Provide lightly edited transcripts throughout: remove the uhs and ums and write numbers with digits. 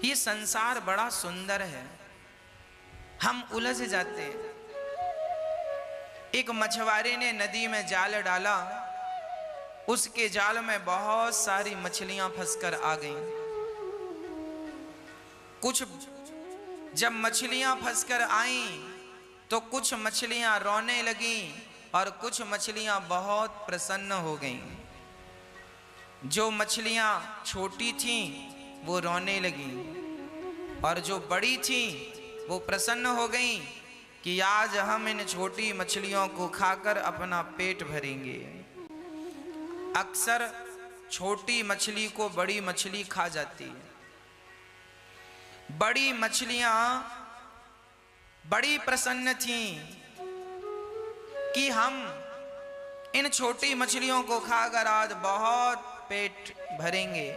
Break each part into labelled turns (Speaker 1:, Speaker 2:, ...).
Speaker 1: ये संसार बड़ा सुंदर है, हम उलझ जाते हैं। एक मछुआरे ने नदी में जाल डाला, उसके जाल में बहुत सारी मछलियां फंसकर आ गईं। कुछ जब मछलियां फंसकर आईं तो कुछ मछलियां रोने लगीं और कुछ मछलियां बहुत प्रसन्न हो गईं। जो मछलियां छोटी थीं वो रोने लगीं और जो बड़ी थीं वो प्रसन्न हो गईं कि आज हम इन छोटी मछलियों को खाकर अपना पेट भरेंगे। अक्सर छोटी मछली को बड़ी मछली खा जाती है। बड़ी मछलियां बड़ी प्रसन्न थीं कि हम इन छोटी मछलियों को खाकर आज बहुत पेट भरेंगे।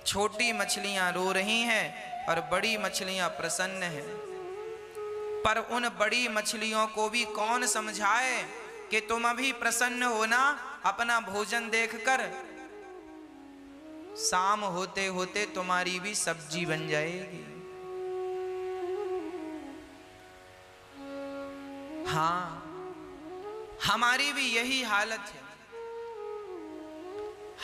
Speaker 1: छोटी मछलियां रो रही हैं और बड़ी मछलियां प्रसन्न हैं। पर उन बड़ी मछलियों को भी कौन समझाए कि तुम अभी प्रसन्न हो ना, अपना भोजन देखकर शाम होते होते तुम्हारी भी सब्जी बन जाएगी। हाँ, हमारी भी यही हालत है।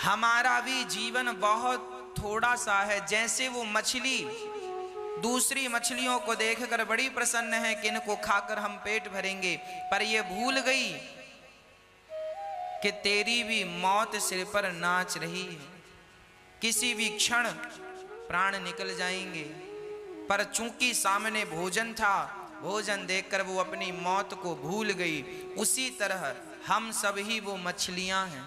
Speaker 1: हमारा भी जीवन बहुत थोड़ा सा है। जैसे वो मछली दूसरी मछलियों को देखकर बड़ी प्रसन्न है कि इनको खाकर हम पेट भरेंगे, पर ये भूल गई कि तेरी भी मौत सिर पर नाच रही है। किसी भी क्षण प्राण निकल जाएंगे। पर चूंकि सामने भोजन था, भोजन देखकर वो अपनी मौत को भूल गई। उसी तरह हम सब ही वो मछलियां हैं।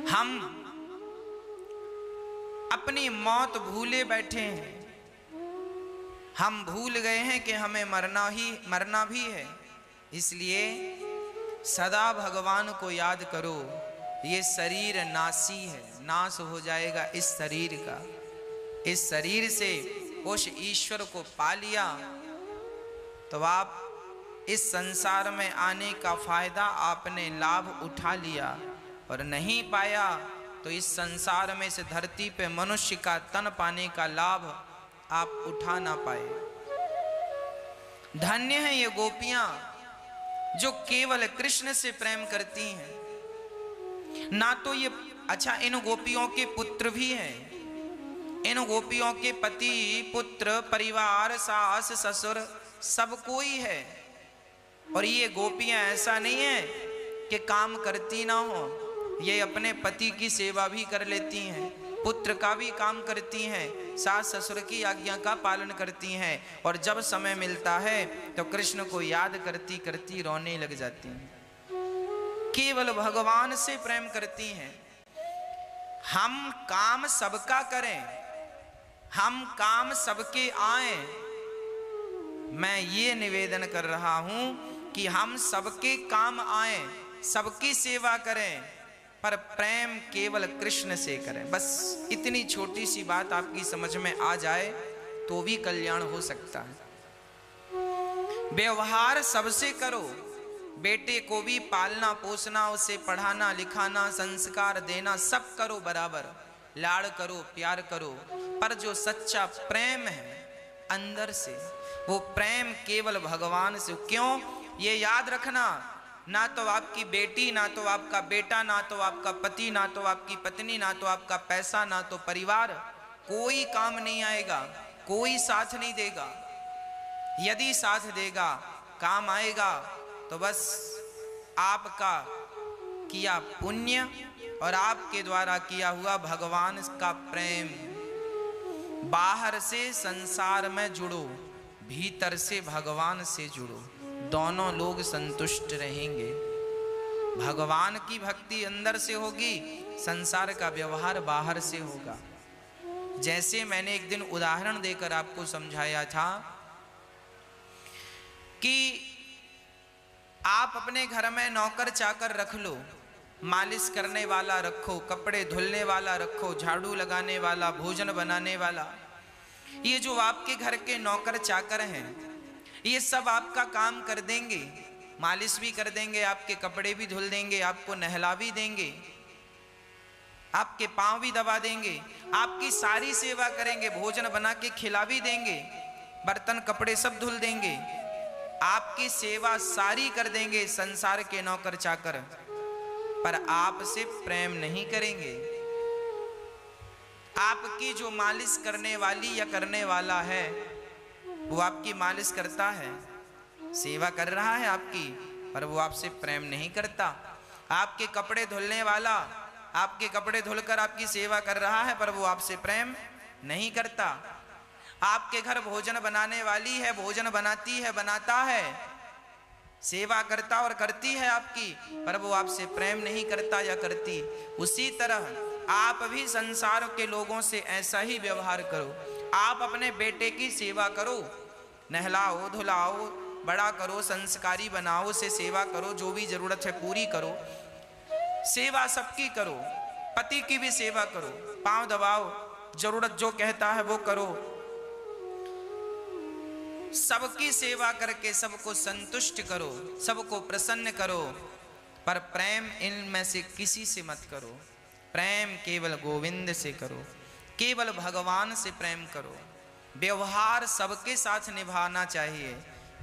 Speaker 1: हम अपनी मौत भूले बैठे हैं। हम भूल गए हैं कि हमें मरना भी है। इसलिए सदा भगवान को याद करो। ये शरीर नासी है, नाश हो जाएगा इस शरीर का। इस शरीर से उस ईश्वर को पा लिया तो आप इस संसार में आने का फायदा आपने लाभ उठा लिया, और नहीं पाया तो इस संसार में से धरती पे मनुष्य का तन पाने का लाभ आप उठा ना पाए। धन्य है ये गोपियां जो केवल कृष्ण से प्रेम करती हैं। ना तो ये अच्छा, इन गोपियों के पुत्र भी हैं। इन गोपियों के पति पुत्र परिवार सास ससुर सब कोई है। और ये गोपियां ऐसा नहीं है कि काम करती ना हो, ये अपने पति की सेवा भी कर लेती हैं, पुत्र का भी काम करती हैं, सास ससुर की आज्ञा का पालन करती हैं, और जब समय मिलता है तो कृष्ण को याद करती करती रोने लग जाती हैं। केवल भगवान से प्रेम करती हैं। हम काम सबका करें, हम काम सबके आए। मैं ये निवेदन कर रहा हूं कि हम सबके काम आए, सबकी सेवा करें, पर प्रेम केवल कृष्ण से करें। बस इतनी छोटी सी बात आपकी समझ में आ जाए तो भी कल्याण हो सकता है। व्यवहार सबसे करो। बेटे को भी पालना पोसना, उसे पढ़ाना लिखाना, संस्कार देना, सब करो बराबर। लाड़ करो, प्यार करो, पर जो सच्चा प्रेम है अंदर से, वो प्रेम केवल भगवान से। क्यों? ये याद रखना, ना तो आपकी बेटी, ना तो आपका बेटा, ना तो आपका पति, ना तो आपकी पत्नी, ना तो आपका पैसा, ना तो परिवार, कोई काम नहीं आएगा, कोई साथ नहीं देगा। यदि साथ देगा, काम आएगा, तो बस आपका किया पुण्य और आपके द्वारा किया हुआ भगवान का प्रेम। बाहर से संसार में जुड़ो, भीतर से भगवान से जुड़ो, दोनों लोग संतुष्ट रहेंगे। भगवान की भक्ति अंदर से होगी, संसार का व्यवहार बाहर से होगा। जैसे मैंने एक दिन उदाहरण देकर आपको समझाया था कि आप अपने घर में नौकर चाकर रख लो, मालिश करने वाला रखो, कपड़े धुलने वाला रखो, झाड़ू लगाने वाला, भोजन बनाने वाला। ये जो आपके घर के नौकर चाकर हैं, ये सब आपका काम कर देंगे, मालिश भी कर देंगे, आपके कपड़े भी धुल देंगे, आपको नहला भी देंगे। आपके पांव भी दबा देंगे, आपकी सारी सेवा करेंगे, भोजन बना के खिला भी देंगे, बर्तन कपड़े सब धुल देंगे, आपकी सेवा सारी कर देंगे संसार के नौकर चाकर, पर आपसे प्रेम नहीं करेंगे। आपकी जो मालिश करने वाली या करने वाला है वो आपकी मालिश करता है, सेवा कर रहा है आपकी, पर वो आपसे प्रेम नहीं करता। आपके कपड़े धुलने वाला आपके कपड़े धुलकर आपकी सेवा कर रहा है, पर वो आपसे प्रेम नहीं करता। आपके घर भोजन बनाने वाली है, भोजन बनाती है, बनाता है, सेवा करता और करती है आपकी, पर वो आपसे प्रेम नहीं करता या करती। उसी तरह आप भी संसार के लोगों से ऐसा ही व्यवहार करो। आप अपने बेटे की सेवा करो, नहलाओ धुलाओ, बड़ा करो, संस्कारी बनाओ, उसे सेवा करो, जो भी जरूरत है पूरी करो, सेवा सबकी करो, पति की भी सेवा करो, पांव दबाओ, जरूरत जो कहता है वो करो, सबकी सेवा करके सबको संतुष्ट करो, सबको प्रसन्न करो, पर प्रेम इनमें से किसी से मत करो। प्रेम केवल गोविंद से करो, केवल भगवान से प्रेम करो। व्यवहार सबके साथ निभाना चाहिए,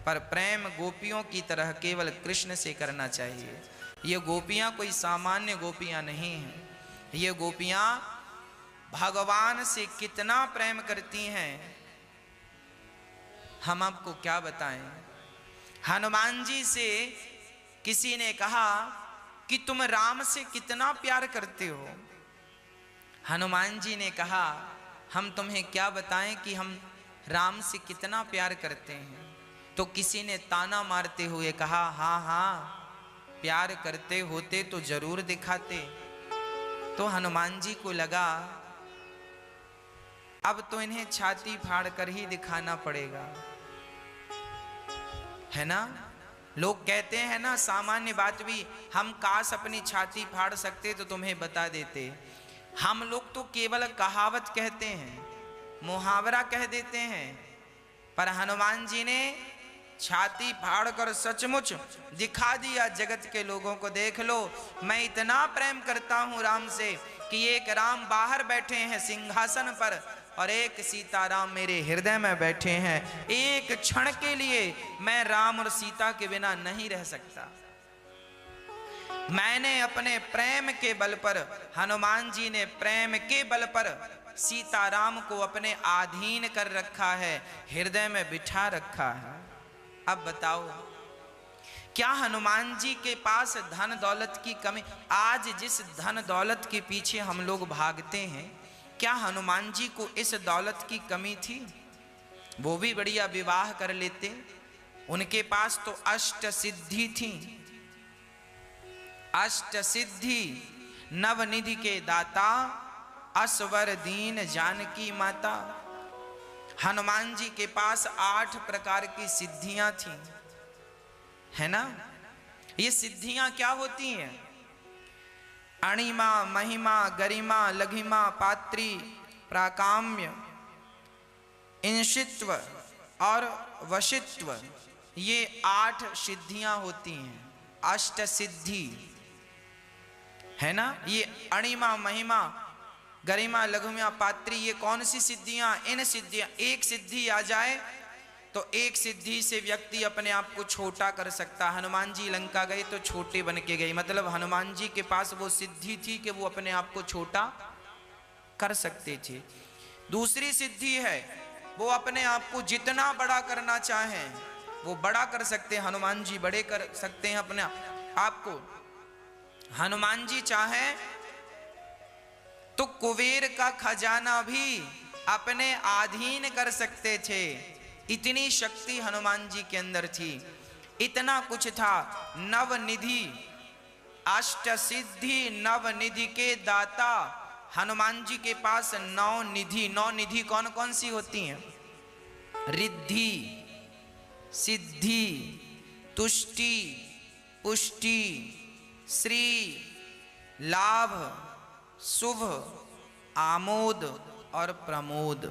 Speaker 1: पर प्रेम गोपियों की तरह केवल कृष्ण से करना चाहिए। ये गोपियां कोई सामान्य गोपियां नहीं हैं, ये गोपियां भगवान से कितना प्रेम करती हैं हम आपको क्या बताएं। हनुमान जी से किसी ने कहा कि तुम राम से कितना प्यार करते हो। हनुमान जी ने कहा हम तुम्हें क्या बताएं कि हम राम से कितना प्यार करते हैं। तो किसी ने ताना मारते हुए कहा हाँ हाँ, प्यार करते होते तो जरूर दिखाते। तो हनुमान जी को लगा अब तो इन्हें छाती फाड़ कर ही दिखाना पड़ेगा, है ना। लोग कहते हैं ना, सामान्य बात भी, हम काश अपनी छाती फाड़ सकते तो तुम्हें बता देते। हम लोग तो केवल कहावत कहते हैं, मुहावरा कह देते हैं, पर हनुमान जी ने छाती फाड़कर सचमुच दिखा दिया जगत के लोगों को। देख लो, मैं इतना प्रेम करता हूं राम से कि एक राम बाहर बैठे हैं सिंहासन पर और एक सीताराम मेरे हृदय में बैठे हैं। एक क्षण के लिए मैं राम और सीता के बिना नहीं रह सकता। मैंने अपने प्रेम के बल पर, हनुमान जी ने प्रेम के बल पर सीताराम को अपने अधीन कर रखा है, हृदय में बिठा रखा है। अब बताओ, क्या हनुमान जी के पास धन दौलत की कमी? आज जिस धन दौलत के पीछे हम लोग भागते हैं, क्या हनुमान जी को इस दौलत की कमी थी? वो भी बढ़िया विवाह कर लेते। उनके पास तो अष्ट सिद्धि थी, अष्ट सिद्धि, नवनिधि के दाता, असवर दीन जानकी माता। हनुमान जी के पास 8 प्रकार की सिद्धियां थी, है ना। ये सिद्धियां क्या होती हैं? अणिमा, महिमा, गरिमा, लघिमा, पात्री, प्राकाम्य, इंशित्व और वशित्व, ये 8 सिद्धियां होती हैं, अष्ट सिद्धि, है ना। ये अणिमा, महिमा, गरिमा, लघुमा, पात्री, ये कौन सी सिद्धियां? इन सिद्धियां, एक सिद्धि आ जाए तो एक सिद्धि से व्यक्ति अपने आप को छोटा कर सकता। हनुमान जी लंका गए तो छोटे बन के गए, मतलब हनुमान जी के पास वो सिद्धि थी कि वो अपने आप को छोटा कर सकते थे। दूसरी सिद्धि है, वो अपने आप को जितना बड़ा करना चाहें वो बड़ा कर सकते हैं। हनुमान जी बड़े कर सकते हैं अपने आप को। हनुमान जी चाहें तो कुबेर का खजाना भी अपने अधीन कर सकते थे। इतनी शक्ति हनुमान जी के अंदर थी, इतना कुछ था। नवनिधि, अष्ट सिद्धि, नवनिधि के दाता। हनुमान जी के पास 9 निधि। 9 निधि कौन कौन सी होती हैं? रिद्धि, सिद्धि, तुष्टि, पुष्टि, श्री, लाभ, शुभ, आमोद और प्रमोद।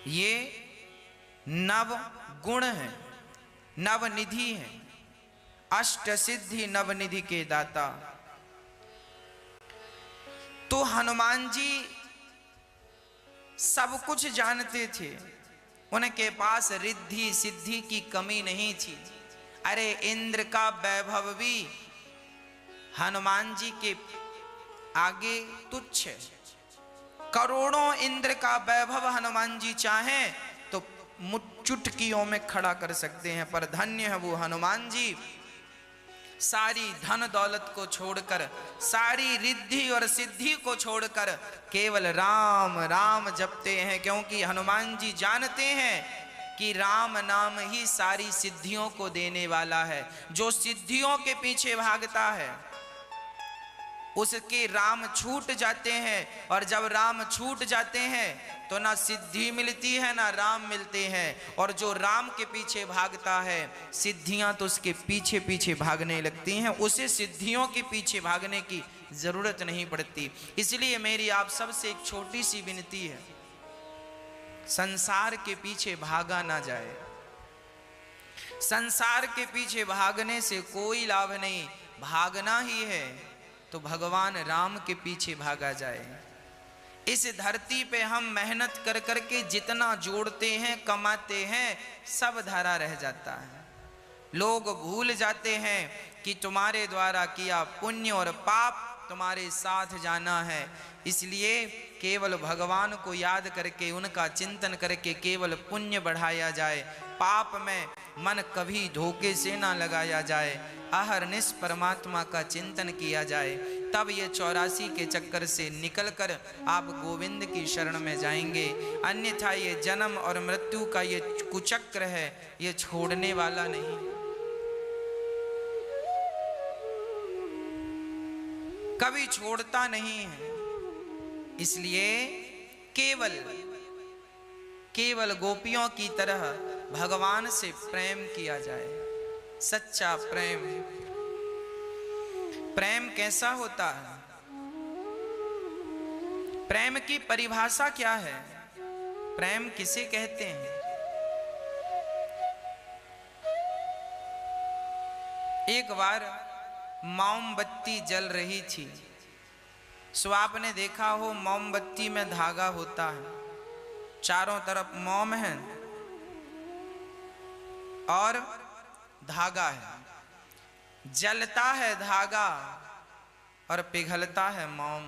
Speaker 1: ये 9 गुण हैं, नवनिधि हैं, अष्ट सिद्धि, नवनिधि के दाता। तो हनुमान जी सब कुछ जानते थे, उनके पास रिद्धि सिद्धि की कमी नहीं थी। अरे इंद्र का वैभव भी हनुमान जी के आगे तुच्छ है। करोड़ों इंद्र का वैभव हनुमान जी चाहें तो चुटकियों में खड़ा कर सकते हैं, पर धन्य है वो हनुमान जी, सारी धन दौलत को छोड़कर, सारी रिद्धि और सिद्धि को छोड़कर केवल राम राम जपते हैं, क्योंकि हनुमान जी जानते हैं कि राम नाम ही सारी सिद्धियों को देने वाला है। जो सिद्धियों के पीछे भागता है उसके राम छूट जाते हैं, और जब राम छूट जाते हैं तो ना सिद्धि मिलती है ना राम मिलते हैं। और जो राम के पीछे भागता है सिद्धियां तो उसके पीछे पीछे भागने लगती हैं, उसे सिद्धियों के पीछे भागने की जरूरत नहीं पड़ती। इसलिए मेरी आप सबसे एक छोटी सी विनती है, संसार के पीछे भागा ना जाए। संसार के पीछे भागने से कोई लाभ नहीं, भागना ही है तो भगवान राम के पीछे भागा जाए। इस धरती पे हम मेहनत कर करके जितना जोड़ते हैं कमाते हैं सब धरा रह जाता है। लोग भूल जाते हैं कि तुम्हारे द्वारा किया पुण्य और पाप तुम्हारे साथ जाना है। इसलिए केवल भगवान को याद करके उनका चिंतन करके केवल पुण्य बढ़ाया जाए, पाप में मन कभी धोखे से ना लगाया जाए, अहरनिश परमात्मा का चिंतन किया जाए, तब ये 84 के चक्कर से निकलकर आप गोविंद की शरण में जाएंगे। अन्यथा ये जन्म और मृत्यु का ये कुचक्र है, ये छोड़ने वाला नहीं। कभी छोड़ता नहीं है। इसलिए केवल गोपियों की तरह भगवान से प्रेम किया जाए, सच्चा प्रेम। प्रेम कैसा होता है? प्रेम की परिभाषा क्या है? प्रेम किसे कहते हैं? एक बार मोमबत्ती जल रही थी, सो आपने देखा हो मोमबत्ती में धागा होता है, चारों तरफ मोम है और धागा है, जलता है धागा और पिघलता है मोम।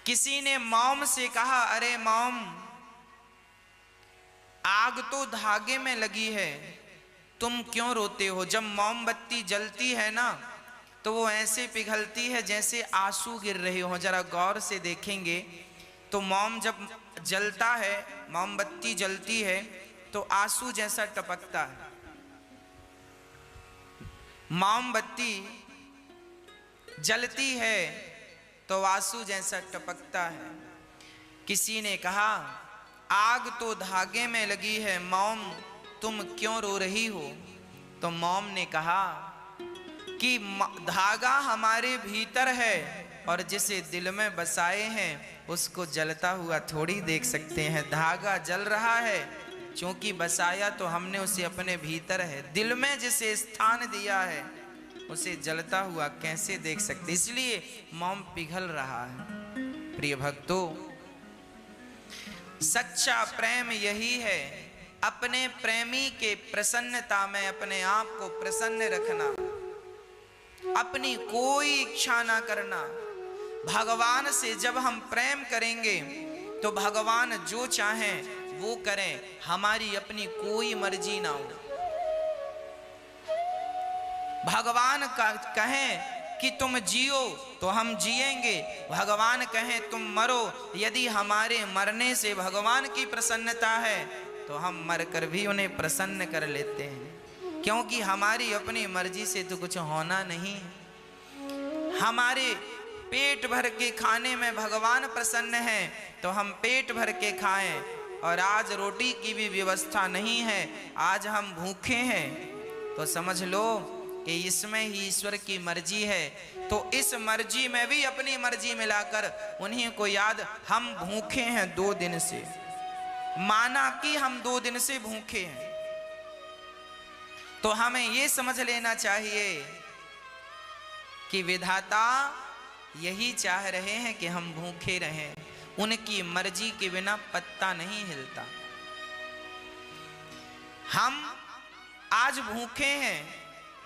Speaker 1: किसी ने मोम से कहा, अरे मोम, आग तो धागे में लगी है, तुम क्यों रोते हो? जब मोमबत्ती जलती है ना तो वो ऐसे पिघलती है जैसे आंसू गिर रहे हो। जरा गौर से देखेंगे तो मोम जब जलता है, मोमबत्ती जलती है तो आंसू जैसा टपकता है। मोमबत्ती जलती है तो आंसू जैसा टपकता है। किसी ने कहा, आग तो धागे में लगी है मोम, तुम क्यों रो रही हो? तो मोम ने कहा कि धागा हमारे भीतर है और जिसे दिल में बसाए हैं उसको जलता हुआ थोड़ी देख सकते हैं। धागा जल रहा है क्योंकि बसाया तो हमने उसे अपने भीतर है, दिल में जिसे स्थान दिया है उसे जलता हुआ कैसे देख सकते? इसलिए मोम पिघल रहा है। प्रिय भक्तों, सच्चा प्रेम यही है, अपने प्रेमी के प्रसन्नता में अपने आप को प्रसन्न रखना, अपनी कोई इच्छा ना करना। भगवान से जब हम प्रेम करेंगे तो भगवान जो चाहें वो करें, हमारी अपनी कोई मर्जी ना हो। भगवान का कहें कि तुम जियो तो हम जिएंगे, भगवान कहें तुम मरो, यदि हमारे मरने से भगवान की प्रसन्नता है तो हम मरकर भी उन्हें प्रसन्न कर लेते हैं, क्योंकि हमारी अपनी मर्जी से तो कुछ होना नहीं। हमारे पेट भर के खाने में भगवान प्रसन्न है तो हम पेट भर के खाएं, और आज रोटी की भी व्यवस्था नहीं है, आज हम भूखे हैं, तो समझ लो कि इसमें ही ईश्वर की मर्जी है। तो इस मर्जी में भी अपनी मर्जी मिलाकर उन्हीं को याद, हम भूखे हैं 2 दिन से, माना कि हम 2 दिन से भूखे हैं, तो हमें ये समझ लेना चाहिए कि विधाता यही चाह रहे हैं कि हम भूखे रहें। उनकी मर्जी के बिना पत्ता नहीं हिलता। हम आज भूखे हैं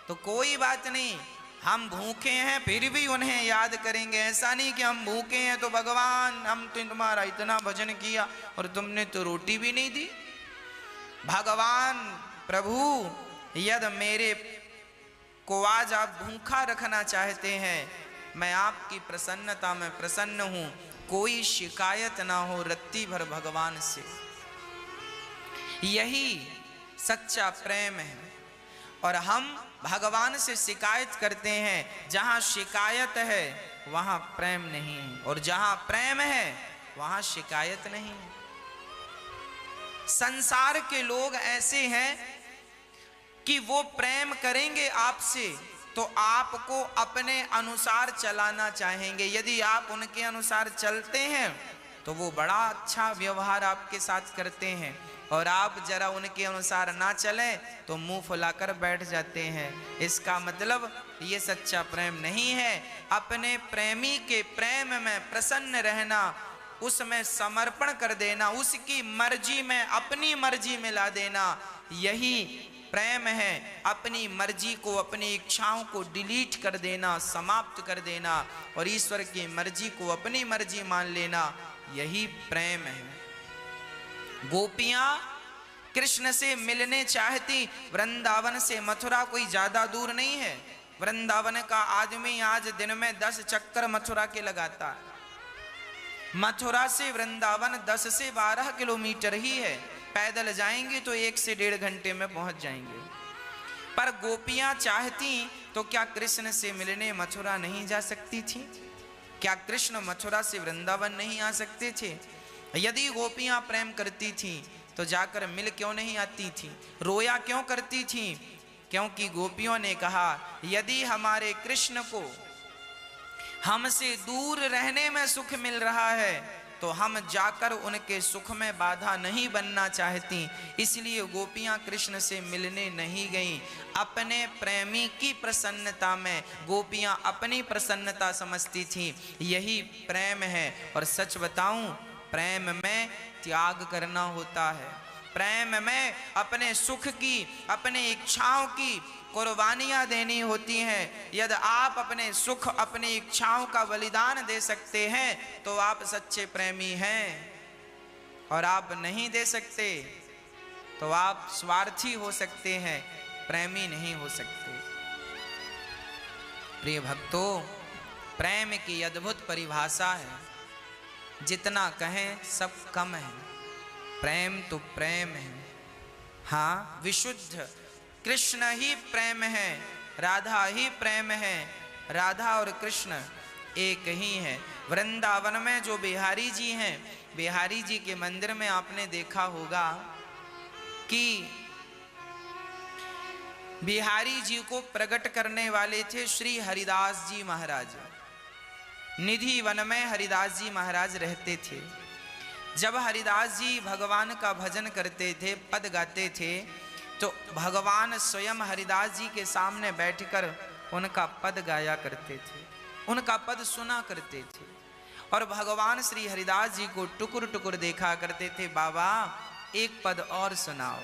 Speaker 1: तो कोई बात नहीं, हम भूखे हैं फिर भी उन्हें याद करेंगे। ऐसा नहीं कि हम भूखे हैं तो भगवान हम तो तुम्हारा इतना भजन किया और तुमने तो रोटी भी नहीं दी। भगवान प्रभु यदि मेरे को आज आप भूखा रखना चाहते हैं, मैं आपकी प्रसन्नता में प्रसन्न हूं, कोई शिकायत ना हो रत्ती भर भगवान से। यही सच्चा प्रेम है। और हम भगवान से शिकायत करते हैं, जहां शिकायत है वहां प्रेम नहीं है, और जहां प्रेम है वहां शिकायत नहीं है। संसार के लोग ऐसे हैं कि वो प्रेम करेंगे आपसे तो आपको अपने अनुसार चलाना चाहेंगे। यदि आप उनके अनुसार चलते हैं तो वो बड़ा अच्छा व्यवहार आपके साथ करते हैं, और आप जरा उनके अनुसार ना चलें तो मुंह फुलाकर बैठ जाते हैं। इसका मतलब ये सच्चा प्रेम नहीं है। अपने प्रेमी के प्रेम में प्रसन्न रहना, उसमें समर्पण कर देना, उसकी मर्जी में अपनी मर्जी मिला देना, यही प्रेम है। अपनी मर्जी को, अपनी इच्छाओं को डिलीट कर देना, समाप्त कर देना, और ईश्वर की मर्जी को अपनी मर्जी मान लेना, यही प्रेम है। गोपियां कृष्ण से मिलने चाहती। वृंदावन से मथुरा कोई ज्यादा दूर नहीं है। वृंदावन का आदमी आज दिन में 10 चक्कर मथुरा के लगाता है। मथुरा से वृंदावन 10 से 12 किलोमीटर ही है। पैदल जाएंगे तो 1 से 1.5 घंटे में पहुंच जाएंगे। पर गोपियां चाहती तो क्या कृष्ण से मिलने मथुरा नहीं जा सकती थी? क्या कृष्ण मथुरा से वृंदावन नहीं आ सकते थे? यदि गोपियां प्रेम करती थी तो जाकर मिल क्यों नहीं आती थी? रोया क्यों करती थी? क्योंकि गोपियों ने कहा, यदि हमारे कृष्ण को हमसे दूर रहने में सुख मिल रहा है तो हम जाकर उनके सुख में बाधा नहीं बनना चाहती। इसलिए गोपियां कृष्ण से मिलने नहीं गईं। अपने प्रेमी की प्रसन्नता में गोपियां अपनी प्रसन्नता समझती थी। यही प्रेम है। और सच बताऊं, प्रेम में त्याग करना होता है। प्रेम में अपने सुख की, अपने इच्छाओं की कुर्बानियां देनी होती हैं। यदि आप अपने सुख, अपनी इच्छाओं का बलिदान दे सकते हैं तो आप सच्चे प्रेमी हैं, और आप नहीं दे सकते तो आप स्वार्थी हो सकते हैं, प्रेमी नहीं हो सकते। प्रिय भक्तों, प्रेम की अद्भुत परिभाषा है। जितना कहें सब कम है। प्रेम तो प्रेम है। हाँ, विशुद्ध कृष्ण ही प्रेम है, राधा ही प्रेम है। राधा और कृष्ण एक ही है। वृंदावन में जो बिहारी जी हैं, बिहारी जी के मंदिर में आपने देखा होगा कि बिहारी जी को प्रकट करने वाले थे श्री हरिदास जी महाराज। निधि वन में हरिदास जी महाराज रहते थे। जब हरिदास जी भगवान का भजन करते थे, पद गाते थे, तो भगवान स्वयं हरिदास जी के सामने बैठकर उनका पद गाया करते थे, उनका पद सुना करते थे। और भगवान श्री हरिदास जी को टुकुर टुकुर देखा करते थे। बाबा, एक पद और सुनाओ,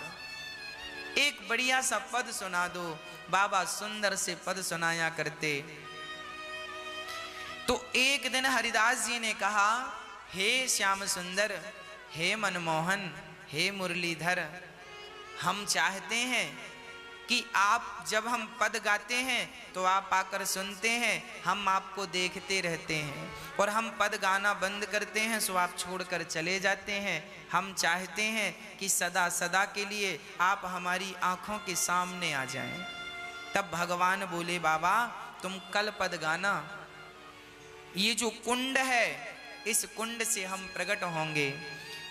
Speaker 1: एक बढ़िया सा पद सुना दो। बाबा सुंदर से पद सुनाया करते। तो एक दिन हरिदास जी ने कहा, हे श्याम सुंदर, हे मनमोहन, हे मुरलीधर, हम चाहते हैं कि आप जब हम पद गाते हैं तो आप आकर सुनते हैं, हम आपको देखते रहते हैं, और हम पद गाना बंद करते हैं सो आप छोड़कर चले जाते हैं। हम चाहते हैं कि सदा सदा के लिए आप हमारी आंखों के सामने आ जाएं। तब भगवान बोले, बाबा तुम कल पद गाना, ये जो कुंड है इस कुंड से हम प्रकट होंगे।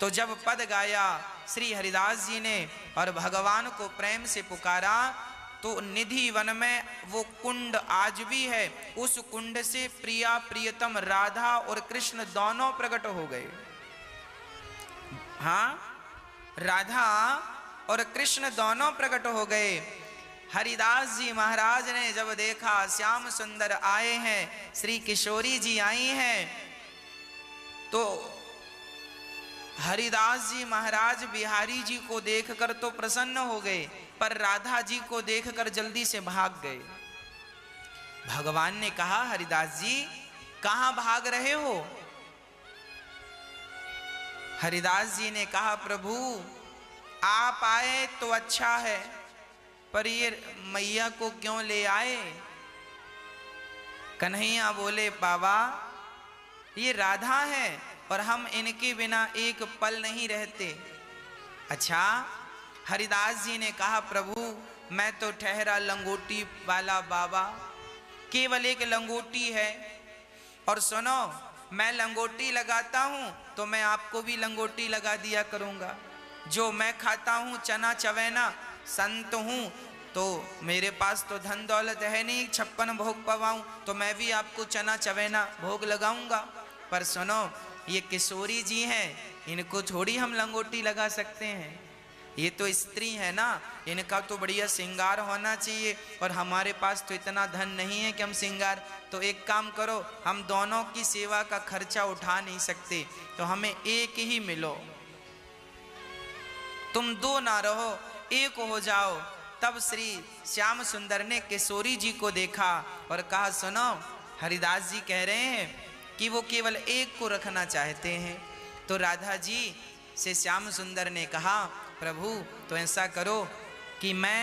Speaker 1: तो जब पद गाया श्री हरिदास जी ने और भगवान को प्रेम से पुकारा, तो निधि वन में वो कुंड आज भी है। उस कुंड से प्रिया प्रियतम राधा और कृष्ण दोनों प्रकट हो गए। हाँ, राधा और कृष्ण दोनों प्रकट हो गए। हरिदास जी महाराज ने जब देखा श्याम सुंदर आए हैं, श्री किशोरी जी आई हैं, तो हरिदास जी महाराज बिहारी जी को देखकर तो प्रसन्न हो गए, पर राधा जी को देखकर जल्दी से भाग गए। भगवान ने कहा, हरिदास जी कहां भाग रहे हो? हरिदास जी ने कहा, प्रभु आप आए तो अच्छा है, पर ये मैया को क्यों ले आए? कन्हैया बोले, बाबा ये राधा है और हम इनके बिना एक पल नहीं रहते। अच्छा, हरिदास जी ने कहा, प्रभु मैं तो ठहरा लंगोटी वाला बाबा, केवल एक लंगोटी है, और सुनो मैं लंगोटी लगाता हूं तो मैं आपको भी लंगोटी लगा दिया करूंगा। जो मैं खाता हूं चना चवैना, संत हूं तो मेरे पास तो धन दौलत है नहीं 56 भोग पवाऊं, तो मैं भी आपको चना चवैना भोग लगाऊंगा। पर सुनो ये किशोरी जी हैं, इनको थोड़ी हम लंगोटी लगा सकते हैं, ये तो स्त्री है ना, इनका तो बढ़िया श्रृंगार होना चाहिए, और हमारे पास तो इतना धन नहीं है कि हम श्रृंगार। तो एक काम करो, हम दोनों की सेवा का खर्चा उठा नहीं सकते, तो हमें एक ही मिलो, तुम दो ना रहो, एक हो जाओ। तब श्री श्याम सुंदर ने किशोरी जी को देखा और कहा, सुनो हरिदास जी कह रहे हैं कि वो केवल एक को रखना चाहते हैं। तो राधा जी से श्याम सुंदर ने कहा, प्रभु तो ऐसा करो कि मैं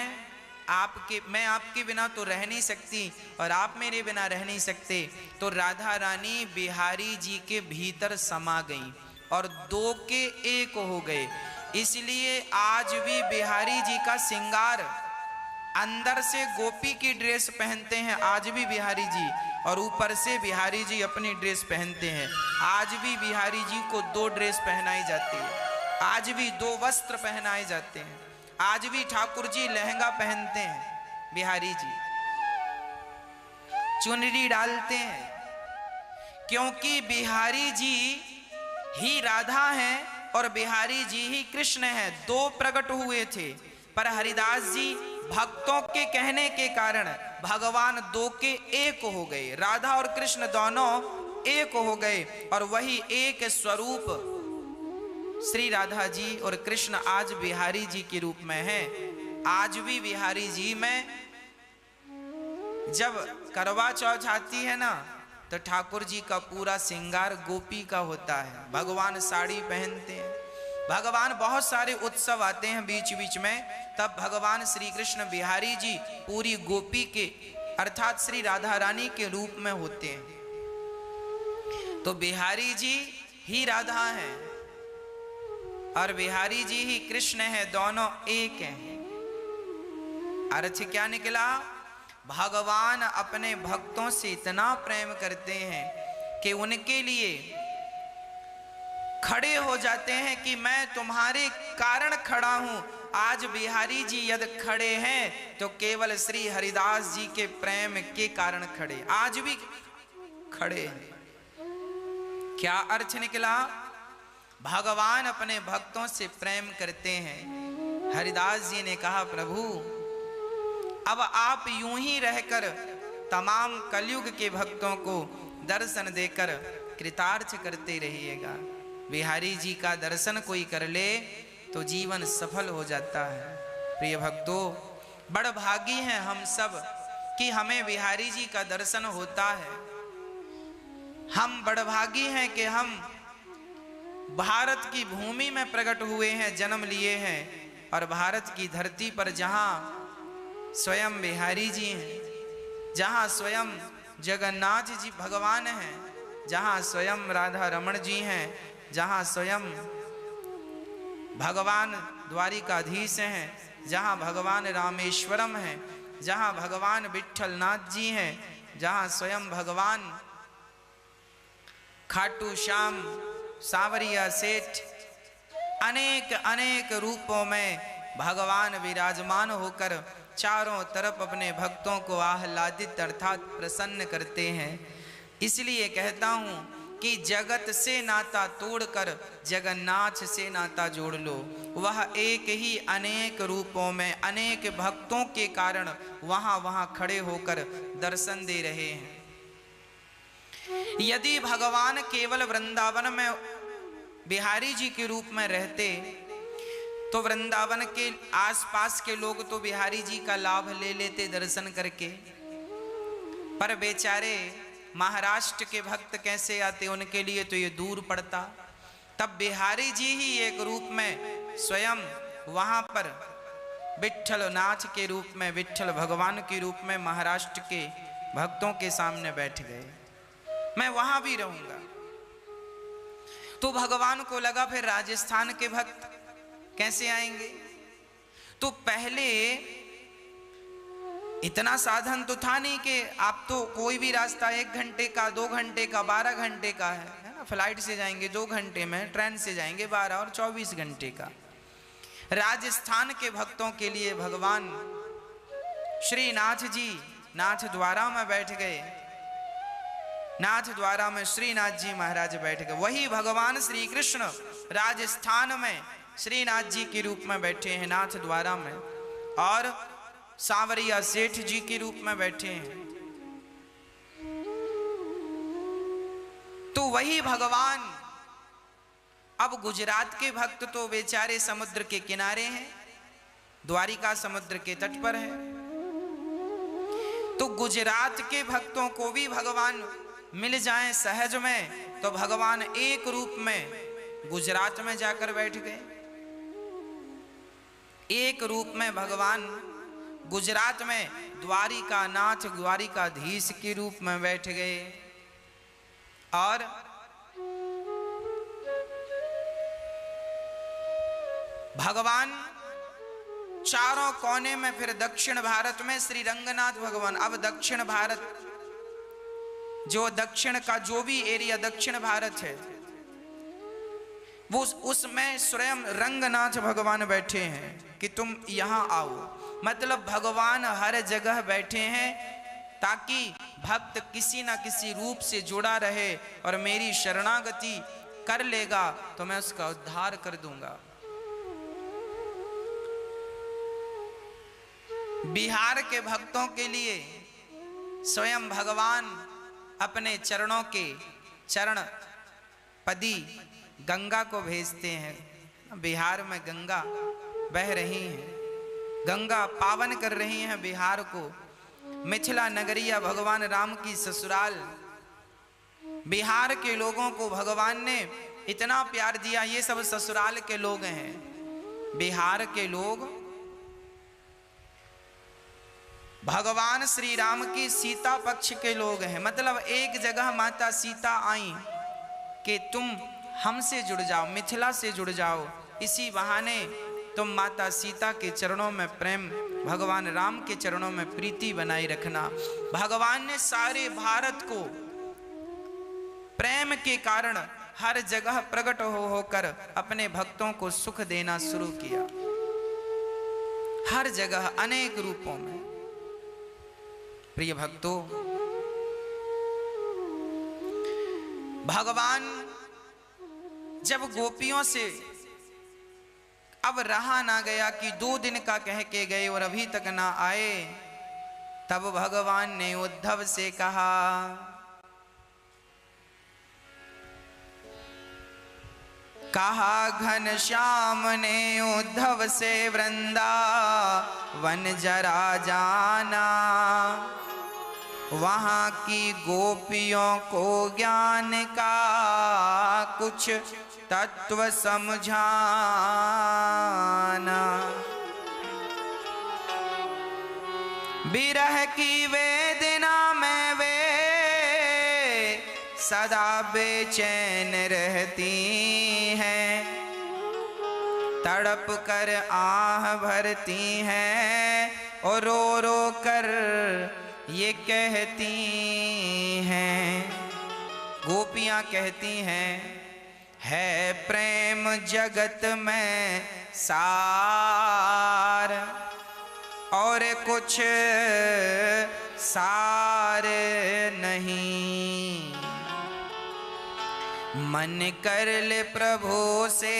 Speaker 1: आपके बिना तो रह नहीं सकती और आप मेरे बिना रह नहीं सकते। तो राधा रानी बिहारी जी के भीतर समा गई और दो के एक हो गए। इसलिए आज भी बिहारी जी का श्रृंगार, अंदर से गोपी की ड्रेस पहनते हैं आज भी बिहारी जी, और ऊपर से बिहारी जी अपनी ड्रेस पहनते हैं। आज भी बिहारी जी को दो ड्रेस पहनाई जाती है, आज भी दो वस्त्र पहनाए जाते हैं, आज भी ठाकुर जी लहंगा पहनते हैं, बिहारी जी चुनरी डालते हैं, क्योंकि बिहारी जी ही राधा हैं और बिहारी जी ही कृष्ण हैं। दो प्रकट हुए थे, पर हरिदास जी भक्तों के कहने के कारण भगवान दो के एक हो गए, राधा और कृष्ण दोनों एक हो गए, और वही एक स्वरूप श्री राधा जी और कृष्ण आज बिहारी जी के रूप में हैं। आज भी बिहारी जी में जब करवा चौथ आती है ना, तो ठाकुर जी का पूरा श्रृंगार गोपी का होता है, भगवान साड़ी पहनते हैं, भगवान बहुत सारे उत्सव आते हैं बीच बीच में, तब भगवान श्री कृष्ण बिहारी जी पूरी गोपी के अर्थात श्री राधा रानी के रूप में होते हैं। तो बिहारी जी ही राधा हैं और बिहारी जी ही कृष्ण हैं, दोनों एक हैं। अर्थ क्या निकला? भगवान अपने भक्तों से इतना प्रेम करते हैं कि उनके लिए खड़े हो जाते हैं कि मैं तुम्हारे कारण खड़ा हूं। आज बिहारी जी यदि खड़े हैं तो केवल श्री हरिदास जी के प्रेम के कारण खड़े, आज भी खड़े हैं। क्या अर्थ निकला? भगवान अपने भक्तों से प्रेम करते हैं। हरिदास जी ने कहा, प्रभु अब आप यूं ही रहकर तमाम कलयुग के भक्तों को दर्शन देकर कृतार्थ करते रहिएगा। बिहारी जी का दर्शन कोई कर ले तो जीवन सफल हो जाता है। प्रिय भक्तों, बड़ भागी हैं हम सब कि हमें बिहारी जी का दर्शन होता है। हम बड़ भागी हैं कि हम भारत की भूमि में प्रकट हुए हैं, जन्म लिए हैं, और भारत की धरती पर जहां स्वयं बिहारी जी हैं, जहां स्वयं जगन्नाथ जी भगवान हैं, जहां स्वयं राधा रमण जी हैं, जहां स्वयं भगवान द्वारिकाधीश हैं, जहां भगवान रामेश्वरम हैं, जहां भगवान विट्ठलनाथ जी हैं, जहां स्वयं भगवान खाटू श्याम सावरिया सेठ, अनेक अनेक रूपों में भगवान विराजमान होकर चारों तरफ अपने भक्तों को आह्लादित अर्थात प्रसन्न करते हैं। इसलिए कहता हूं कि जगत से नाता तोड़कर जगन्नाथ से नाता जोड़ लो। वह एक ही अनेक रूपों में अनेक भक्तों के कारण वहां खड़े होकर दर्शन दे रहे हैं। यदि भगवान केवल वृंदावन में बिहारी जी के रूप में रहते तो वृंदावन के आसपास के लोग तो बिहारी जी का लाभ ले लेते दर्शन करके, पर बेचारे महाराष्ट्र के भक्त कैसे आते, उनके लिए तो ये दूर पड़ता। तब बिहारी जी ही एक रूप में स्वयं वहां पर विट्ठल नाथ के रूप में, विट्ठल भगवान के रूप में महाराष्ट्र के भक्तों के सामने बैठ गए। मैं वहां भी रहूंगा। तो भगवान को लगा फिर राजस्थान के भक्त कैसे आएंगे। तो पहले इतना साधन तो था नहीं कि आप तो कोई भी रास्ता 1 घंटे का, 2 घंटे का, 12 घंटे का है ना। फ्लाइट से जाएंगे 2 घंटे में, ट्रेन से जाएंगे 12 और 24 घंटे का। राजस्थान के भक्तों के लिए भगवान श्री नाथ जी नाथ द्वारा में बैठ गए। नाथ द्वारा में श्रीनाथ जी महाराज बैठ गए। वही भगवान श्री कृष्ण राजस्थान में श्रीनाथ जी के रूप में बैठे हैं नाथ द्वारा में, और सांवरिया सेठ जी के रूप में बैठे हैं। तो वही भगवान अब गुजरात के भक्त तो बेचारे समुद्र के किनारे हैं, द्वारिका समुद्र के तट पर है। तो गुजरात के भक्तों को भी भगवान मिल जाएं सहज में, तो भगवान एक रूप में गुजरात में जाकर बैठ गए। एक रूप में भगवान गुजरात में द्वारिका नाथ द्वारिकाधीश के रूप में बैठ गए। और भगवान चारों कोने में फिर दक्षिण भारत में श्री रंगनाथ भगवान। अब दक्षिण भारत जो दक्षिण का जो भी एरिया दक्षिण भारत है वो उसमें स्वयं रंगनाथ भगवान बैठे हैं कि तुम यहां आओ। मतलब भगवान हर जगह बैठे हैं ताकि भक्त किसी ना किसी रूप से जुड़ा रहे, और मेरी शरणागति कर लेगा तो मैं उसका उद्धार कर दूंगा। बिहार के भक्तों के लिए स्वयं भगवान अपने चरणों के चरण पदी गंगा को भेजते हैं। बिहार में गंगा बह रही है, गंगा पावन कर रही हैं बिहार को। मिथिला नगरिया भगवान राम की ससुराल। बिहार के लोगों को भगवान ने इतना प्यार दिया, ये सब ससुराल के लोग हैं। बिहार के लोग भगवान श्री राम की सीता पक्ष के लोग हैं। मतलब एक जगह माता सीता आई कि तुम हमसे जुड़ जाओ, मिथिला से जुड़ जाओ, इसी बहाने तुम माता सीता के चरणों में प्रेम, भगवान राम के चरणों में प्रीति बनाए रखना। भगवान ने सारे भारत को प्रेम के कारण हर जगह प्रकट होकर अपने भक्तों को सुख देना शुरू किया, हर जगह अनेक रूपों में। प्रिय भक्तों, भगवान जब गोपियों से अब रहा ना गया कि 2 दिन का कह के गए और अभी तक ना आए, तब भगवान ने उद्धव से कहा, घनश्याम ने उद्धव से वृंदावन जरा जाना, वहां की गोपियों को ज्ञान का कुछ तत्व समझाना। विरह की वेदना में वे सदा बेचैन रहती हैं, तड़प कर आह भरती हैं और रो रो कर ये कहती हैं। गोपियां कहती हैं, है प्रेम जगत में सार और कुछ सार नहीं। मन कर ले प्रभु से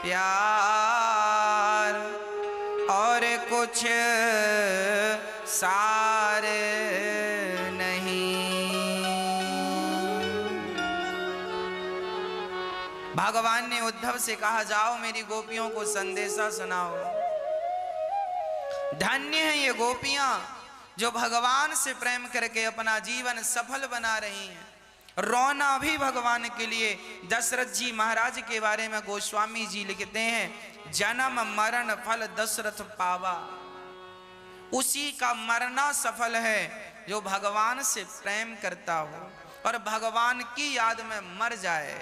Speaker 1: प्यार और कुछ सार नहीं। भगवान ने उद्धव से कहा, जाओ मेरी गोपियों को संदेशा सुनाओ। धन्य है ये गोपियां जो भगवान से प्रेम करके अपना जीवन सफल बना रही हैं। रोना भी भगवान के लिए। दशरथ जी महाराज के बारे में गोस्वामी जी लिखते हैं, जन्म मरण फल दशरथ पावा। उसी का मरना सफल है जो भगवान से प्रेम करता हो और भगवान की याद में मर जाए।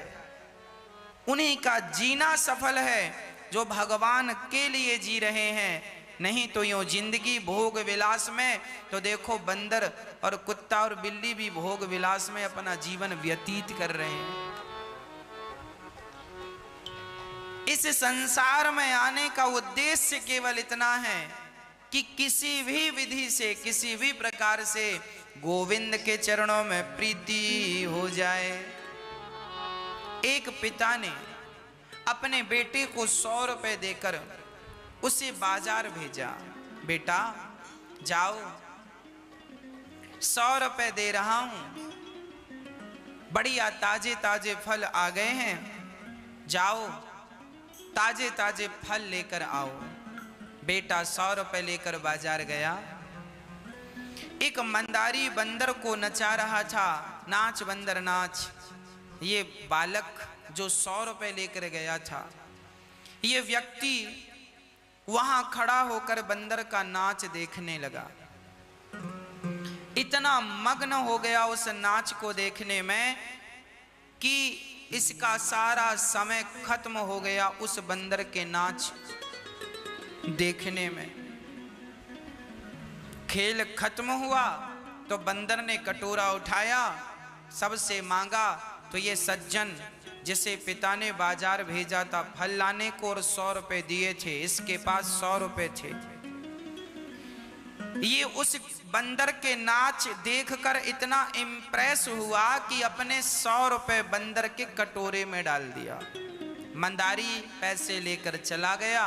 Speaker 1: उन्हीं का जीना सफल है जो भगवान के लिए जी रहे हैं। नहीं तो यूं जिंदगी भोग विलास में, तो देखो बंदर और कुत्ता और बिल्ली भी भोग विलास में अपना जीवन व्यतीत कर रहे हैं। इस संसार में आने का उद्देश्य केवल इतना है कि किसी भी विधि से, किसी भी प्रकार से गोविंद के चरणों में प्रीति हो जाए। एक पिता ने अपने बेटे को 100 रुपए देकर उसे बाजार भेजा। बेटा जाओ, 100 रुपए दे रहा हूं, बढ़िया ताजे ताजे फल आ गए हैं, जाओ ताजे ताजे फल लेकर आओ। बेटा 100 रुपए लेकर बाजार गया। एक मंदारी बंदर को नचा रहा था, नाच बंदर नाच। ये बालक जो 100 रुपए लेकर गया था, ये व्यक्ति वहां खड़ा होकर बंदर का नाच देखने लगा। इतना मग्न हो गया उस नाच को देखने में कि इसका सारा समय खत्म हो गया उस बंदर के नाच देखने में। खेल खत्म हुआ तो बंदर ने कटोरा उठाया, सबसे मांगा। तो ये सज्जन जिसे पिता ने बाजार भेजा था फल लाने को और 100 रुपए दिए थे, इसके पास 100 रुपए थे। ये उस बंदर के नाच देखकर इतना इम्प्रेस हुआ कि अपने 100 रुपए बंदर के कटोरे में डाल दिया। मंदारी पैसे लेकर चला गया।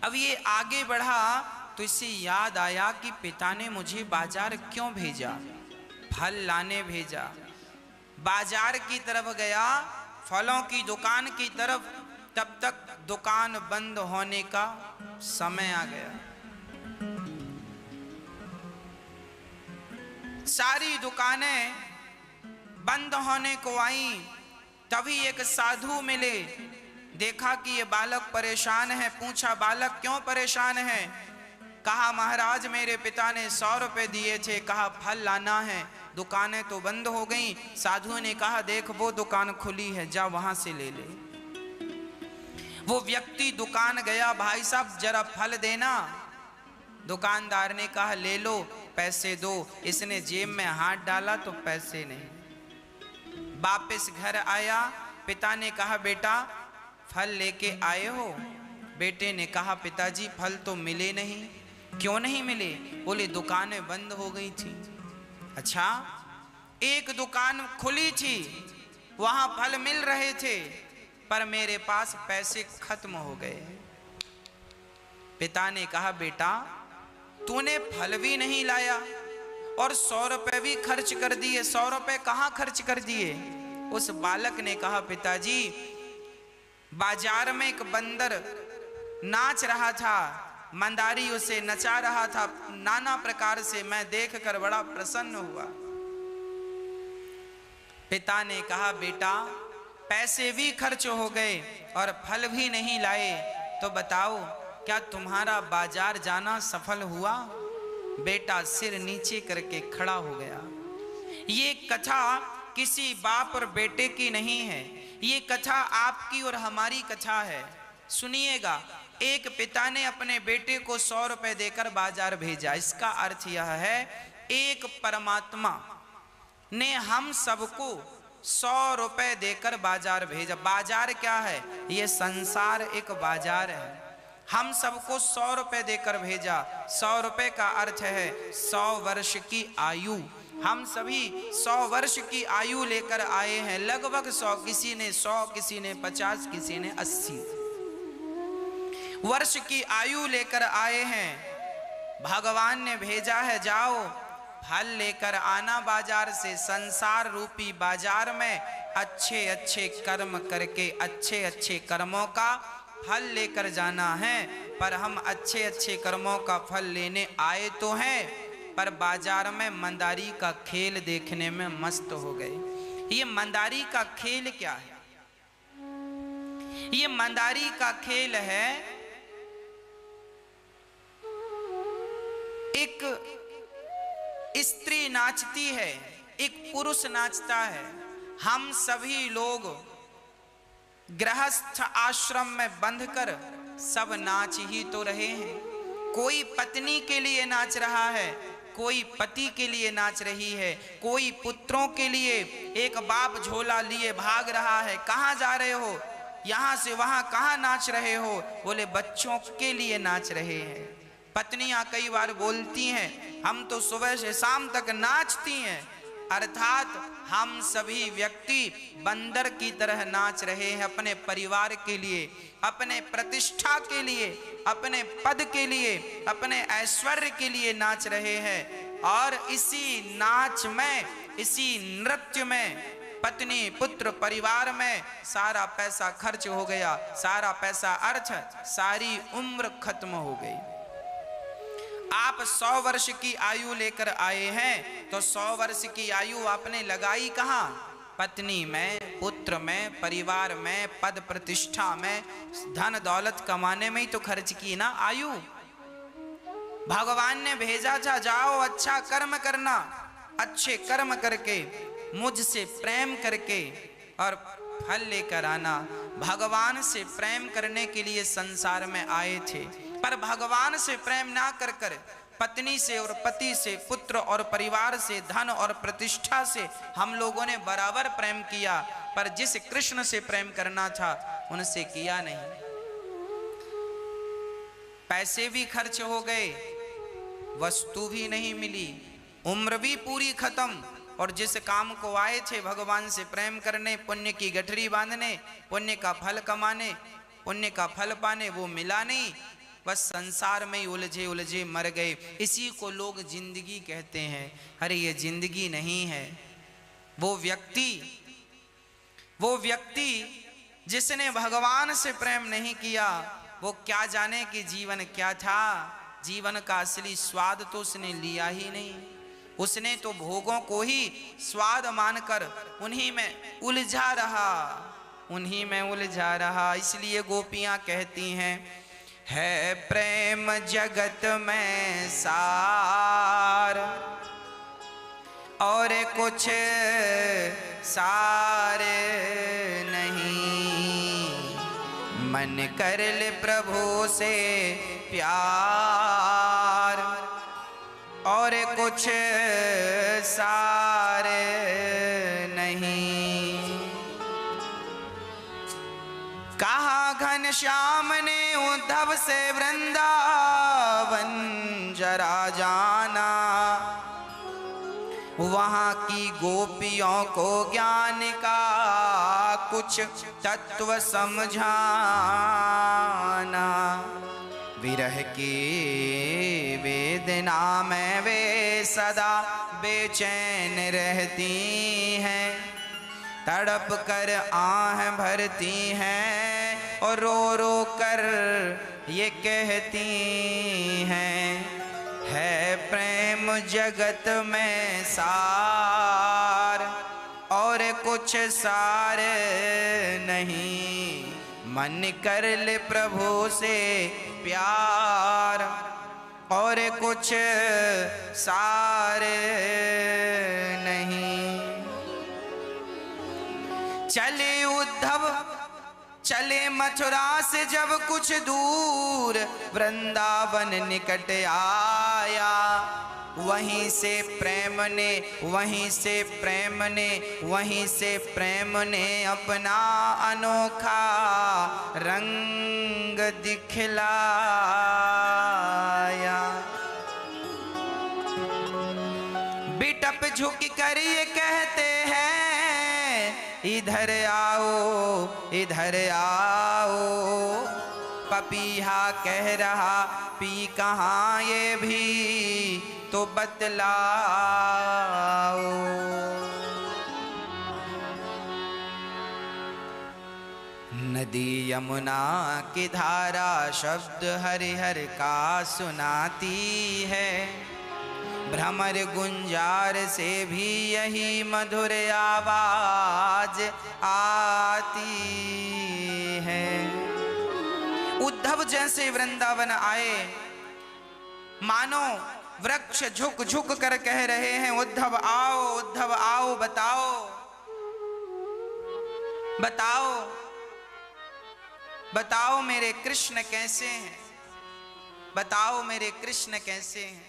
Speaker 1: अब ये आगे बढ़ा तो इसे याद आया कि पिता ने मुझे बाजार क्यों भेजा, फल लाने भेजा। बाजार की तरफ गया, फलों की दुकान की तरफ। तब तक दुकान बंद होने का समय आ गया। सारी दुकानें बंद होने को आई। तभी एक साधु मिले, देखा कि ये बालक परेशान है। पूछा, बालक क्यों परेशान है? कहा, महाराज मेरे पिता ने 100 रुपए दिए थे, कहा फल लाना है, दुकानें तो बंद हो गई। साधु ने कहा, देख वो दुकान खुली है, जा वहां से ले ले। वो व्यक्ति दुकान गया, भाई साहब जरा फल देना। दुकानदार ने कहा, ले लो, पैसे दो। इसने जेब में हाथ डाला तो पैसे नहीं। वापस घर आया, पिता ने कहा, बेटा फल लेके आए हो? बेटे ने कहा, पिताजी फल तो मिले नहीं। क्यों नहीं मिले? बोले दुकानें बंद हो गई थी। अच्छा, एक दुकान खुली थी, वहां फल मिल रहे थे, पर मेरे पास पैसे खत्म हो गए। पिता ने कहा, बेटा तूने फल भी नहीं लाया और 100 रुपए भी खर्च कर दिए। 100 रुपए कहां खर्च कर दिए? उस बालक ने कहा, पिताजी बाजार में एक बंदर नाच रहा था, मंदारी उसे नचा रहा था नाना प्रकार से, मैं देखकर बड़ा प्रसन्न हुआ। पिता ने कहा, बेटा पैसे भी खर्च हो गए और फल भी नहीं लाए, तो बताओ क्या तुम्हारा बाजार जाना सफल हुआ? बेटा सिर नीचे करके खड़ा हो गया। ये कथा किसी बाप और बेटे की नहीं है, ये कथा आपकी और हमारी कथा है। सुनिएगा, एक पिता ने अपने बेटे को 100 रुपए देकर बाजार भेजा। इसका अर्थ यह है, एक परमात्मा ने हम सबको 100 रुपए देकर बाजार भेजा। बाजार क्या है? ये संसार एक बाजार है। हम सबको 100 रुपए देकर भेजा। 100 रुपए का अर्थ है 100 वर्ष की आयु। हम सभी 100 वर्ष की आयु लेकर आए हैं, लगभग 100, किसी ने 100, किसी ने 50, किसी ने 80 वर्ष की आयु लेकर आए हैं। भगवान ने भेजा है, जाओ फल लेकर आना बाजार से, संसार रूपी बाजार में अच्छे अच्छे कर्म करके अच्छे अच्छे कर्मों का फल लेकर जाना है। पर हम अच्छे अच्छे कर्मों का फल लेने आए तो हैं, पर बाजार में मंदारी का खेल देखने में मस्त हो गए। ये मंदारी का खेल क्या है? ये मंदारी का खेल है, एक स्त्री नाचती है, एक पुरुष नाचता है। हम सभी लोग गृहस्थ आश्रम में बंधकर सब नाच ही तो रहे हैं। कोई पत्नी के लिए नाच रहा है, कोई पति के लिए नाच रही है, कोई पुत्रों के लिए। एक बाप झोला लिए भाग रहा है, कहाँ जा रहे हो? यहाँ से वहाँ कहाँ नाच रहे हो? बोले बच्चों के लिए नाच रहे हैं। पत्नियां कई बार बोलती हैं, हम तो सुबह से शाम तक नाचती हैं। अर्थात हम सभी व्यक्ति बंदर की तरह नाच रहे हैं, अपने परिवार के लिए, अपने प्रतिष्ठा के लिए, अपने पद के लिए, अपने ऐश्वर्य के लिए नाच रहे हैं। और इसी नाच में, इसी नृत्य में पत्नी, पुत्र, परिवार में सारा पैसा खर्च हो गया, सारा पैसा अर्थ, सारी उम्र खत्म हो गई। आप 100 वर्ष की आयु लेकर आए हैं, तो 100 वर्ष की आयु आपने लगाई कहाँ? पत्नी में, पुत्र में, परिवार में, पद प्रतिष्ठा में, धन दौलत कमाने में ही तो खर्च की ना आयु। भगवान ने भेजा था, जाओ अच्छा कर्म करना, अच्छे कर्म करके मुझसे प्रेम करके और फल लेकर आना। भगवान से प्रेम करने के लिए संसार में आए थे, पर भगवान से प्रेम ना कर कर पत्नी से और पति से, पुत्र और परिवार से, धन और प्रतिष्ठा से हम लोगों ने बराबर प्रेम किया। पर जिस कृष्ण से प्रेम करना था उनसे किया नहीं। पैसे भी खर्च हो गए, वस्तु भी नहीं मिली, उम्र भी पूरी खत्म। और जिस काम को आए थे भगवान से प्रेम करने, पुण्य की गठरी बांधने, पुण्य का फल कमाने, पुण्य का फल पाने, वो मिला नहीं। बस संसार में ही उलझे उलझे मर गए। इसी को लोग जिंदगी कहते हैं। अरे ये जिंदगी नहीं है। वो व्यक्ति जिसने भगवान से प्रेम नहीं किया, वो क्या जाने कि जीवन क्या था। जीवन का असली स्वाद तो उसने लिया ही नहीं। उसने तो भोगों को ही स्वाद मानकर उन्हीं में उलझा रहा, उन्हीं में उलझा रहा। इसलिए गोपियां कहती हैं, है प्रेम जगत में सार और कुछ सार नहीं, मन कर ले प्रभु से प्यार और कुछ सार नहीं। कहा घनश्याम ने उद्धव से वृंदावन जरा जाना, वहाँ की गोपियों को ज्ञान का कुछ तत्व समझाना। विरह की वेदना में वे सदा बेचैन रहती हैं, तड़प कर आह भरती हैं और रो रो कर ये कहती हैं, है प्रेम जगत में सार और कुछ सार नहीं, मन कर ले प्रभु से प्यार और कुछ सार नहीं। चले उद्धव चले मथुरा से जब कुछ दूर, वृंदावन निकट आया। वहीं से प्रेम ने, वहीं से प्रेम ने, वहीं से प्रेम ने अपना अनोखा रंग दिखलाया। बिटप झुक कर ये कहते हैं इधर आओ इधर आओ। पपीहा कह रहा पी कहाँ ये भी तो बतलाओ। नदी यमुना की धारा शब्द हरिहर का सुनाती है। भ्रमर गुंजार से भी यही मधुर आवाज आती है। उद्धव जैसे वृंदावन आए, मानो वृक्ष झुक झुक कर कह रहे हैं उद्धव आओ, बताओ बताओ बताओ मेरे कृष्ण कैसे हैं, बताओ मेरे कृष्ण कैसे हैं।